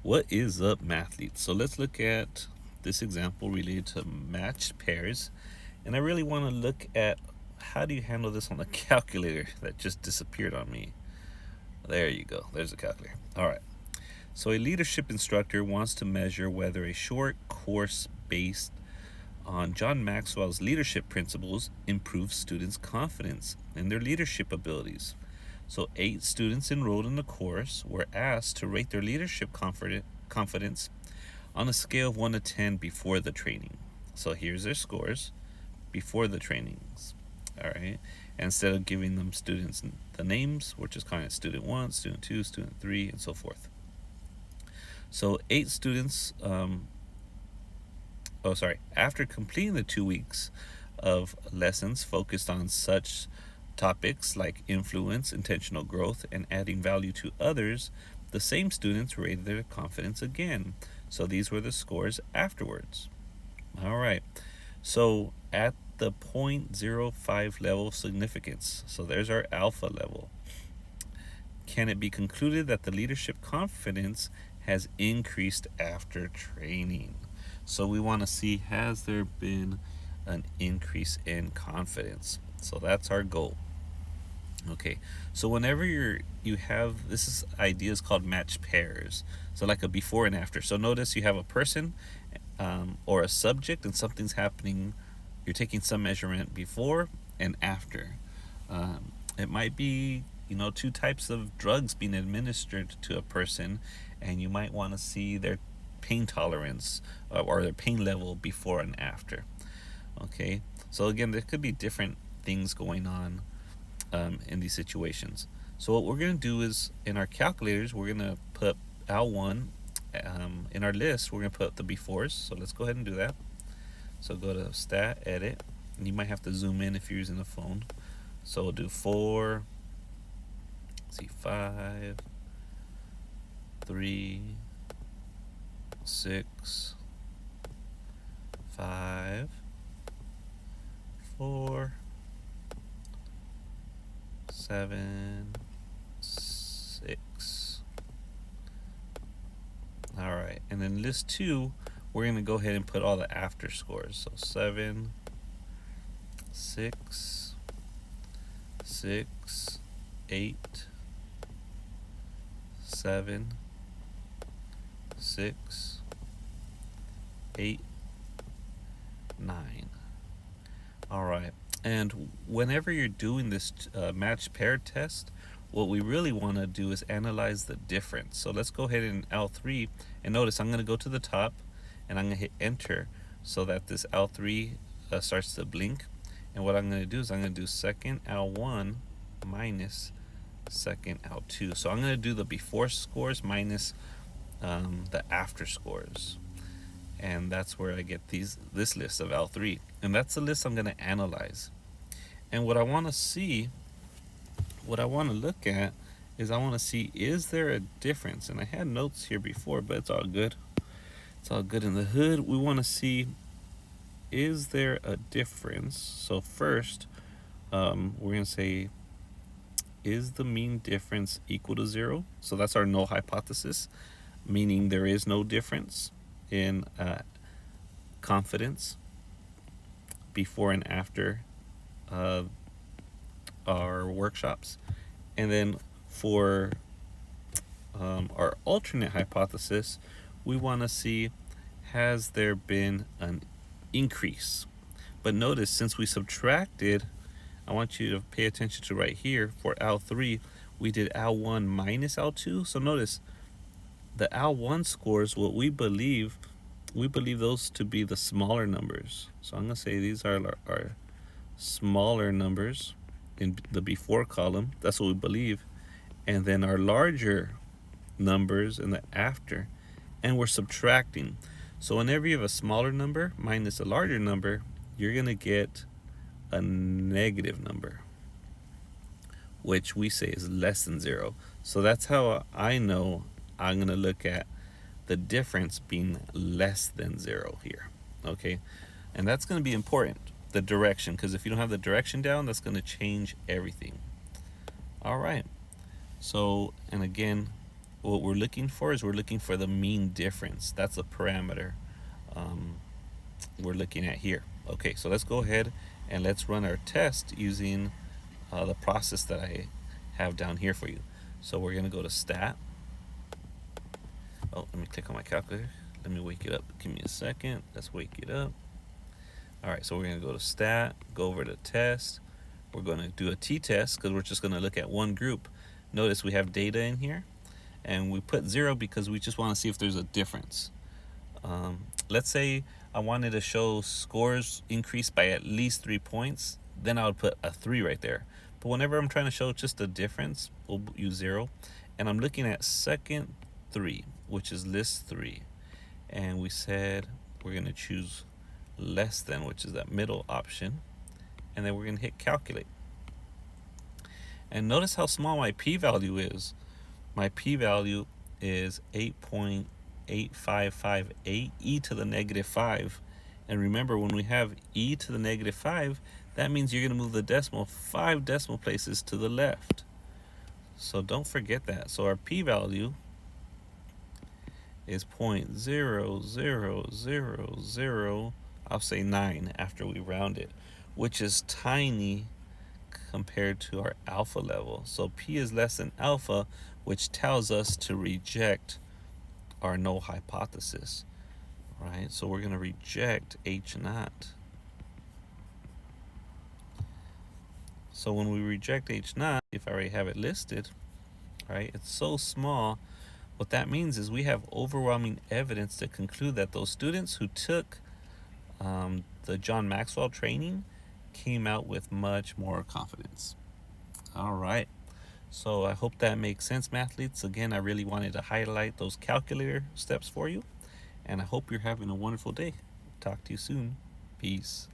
What is up, mathletes? So let's look at this example related to matched pairs. And I really want to look at how do you handle this on the calculator that just disappeared on me. There you go. There's the calculator. All right. So a leadership instructor wants to measure whether a short course based on John Maxwell's leadership principles improves students' confidence in their leadership abilities. So, 8 students enrolled in the course were asked to rate their leadership confidence on a scale of 1 to 10 before the training. So, here's their scores before the trainings. All right. And instead of giving them students the names, we're just calling it student 1, student 2, student 3, and so forth. So, 8 students, after completing the 2 weeks of lessons focused on such topics like influence, intentional growth, and adding value to others, the same students rated their confidence again. So these were the scores afterwards. All right. So at the 0.05 level of significance, so there's our alpha level, can it be concluded that the leadership confidence has increased after training? So we want to see, has there been an increase in confidence? So that's our goal. Okay, so whenever you have this idea is called match pairs. So like a before and after. So notice you have a person or a subject, and something's happening. You're taking some measurement before and after. It might be 2 types of drugs being administered to a person, and you might want to see their pain tolerance or their pain level before and after. Okay, so again, there could be different things going on in these situations. So what we're going to do is, in our calculators, we're going to put L1 in our list. We're going to put the befores. So let's go ahead and do that. So go to Stat, Edit, and you might have to zoom in if you're using a phone. So we'll do 4, let's see, 5, 3, 6, 5, 4, 7, 6. All right, and then list 2, we're going to go ahead and put all the after scores. So 7, 6, 6, 8, 7, 6, 8, 9. All right. And whenever you're doing this match pair test, what we really want to do is analyze the difference. So let's go ahead and L3, and notice I'm going to go to the top and I'm going to hit enter so that this L3 starts to blink. And what I'm going to do is I'm going to do second L1 minus second L2. So I'm going to do the before scores minus the after scores. And that's where I get this list of L3. And that's the list I'm going to analyze. And what I want to see, what I want to look at is I want to see, is there a difference? And I had notes here before, but it's all good. It's all good in the hood. We want to see, is there a difference? So first, we're going to say, is the mean difference equal to 0? So that's our null hypothesis, meaning there is no difference in confidence before and after our workshops. And then for our alternate hypothesis, we want to see, has there been an increase? But notice, since we subtracted, I want you to pay attention to right here. For L3, we did L1 minus L2. So notice, the L1 scores, what we believe those to be the smaller numbers. So I'm going to say these are our smaller numbers in the before column. That's what we believe. And then our larger numbers in the after. And we're subtracting. So whenever you have a smaller number minus a larger number, you're going to get a negative number, which we say is less than 0. So that's how I know I'm going to look at the difference being less than 0 here. Okay, and that's going to be important, the direction, because if you don't have the direction down, that's going to change everything. All right, so, and again, what we're looking for is we're looking for the mean difference. That's a parameter um, we're looking at here. Okay, so let's go ahead and let's run our test using the process that I have down here for you. So we're going to go to stat. Oh, let me click on my calculator. Let me wake it up. Give me a second. Let's wake it up. All right, so we're going to go to stat, go over to test. We're going to do a t-test because we're just going to look at one group. Notice we have data in here, and we put 0 because we just want to see if there's a difference. Let's say I wanted to show scores increased by at least 3 points, then I would put a 3 right there. But whenever I'm trying to show just a difference, we'll use 0. And I'm looking at second 3, which is list 3. And we said we're going to choose less than, which is that middle option. And then we're going to hit calculate. And notice how small my p-value is. My p-value is 8.8558 e to the negative 5. And remember, when we have e to the negative 5, that means you're going to move the decimal 5 decimal places to the left. So don't forget that. So our p-value is 0.0000, I'll say 9 after we round it, which is tiny compared to our alpha level. So p is less than alpha, which tells us to reject our null hypothesis, right? So we're going to reject H naught. So when we reject H naught, if I already have it listed, right, it's so small. What that means is we have overwhelming evidence to conclude that those students who took the John Maxwell training came out with much more confidence. All right. So I hope that makes sense, mathletes. Again, I really wanted to highlight those calculator steps for you. And I hope you're having a wonderful day. Talk to you soon. Peace.